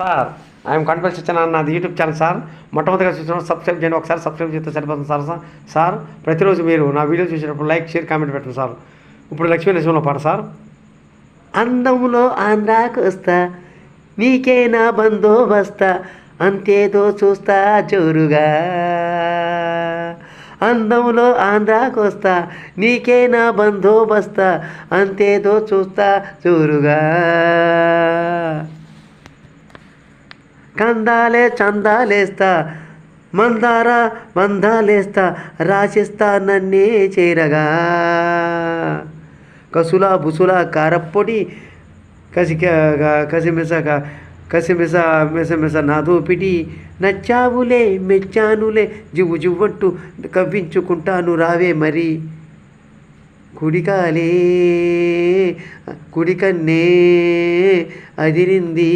Sir I'm confers ఇచ్చాను నాది YouTube channel sir. మొట్టమొదటిగా చూసినప్పుడు సబ్స్క్రైబ్ చేయండి, ఒకసారి సబ్స్క్రైబ్ చేస్తే సరిపోతుంది సార్. సార్ ప్రతిరోజు మీరు నా వీడియో చూసినప్పుడు లైక్ షేర్ కామెంట్ పెట్టండి సార్. ఇప్పుడు లక్ష్మీ నరసింహలో పాట సార్. అందములో ఆంధ్రాకు వస్తా నీకే నా బందోబస్తా అంతేదో చూస్తా జోరుగా. అందములో ఆంధ్రాకు వస్తా నీకే నా బందోబస్తా అంతేదో చూస్తా జోరుగా. కందాలే చందాలేస్తా మందార మందాలేస్తా రాసిస్తా నన్నే చేరగా. కసులా బుసులా కారప్పొడి కసిమిస మిసమిస నాదోపిటి నచ్చావులే మెచ్చానులే జువ్వు జువ్వంటూ కవ్వించుకుంటాను రావే మరి. కుడికన్నే అదిరింది.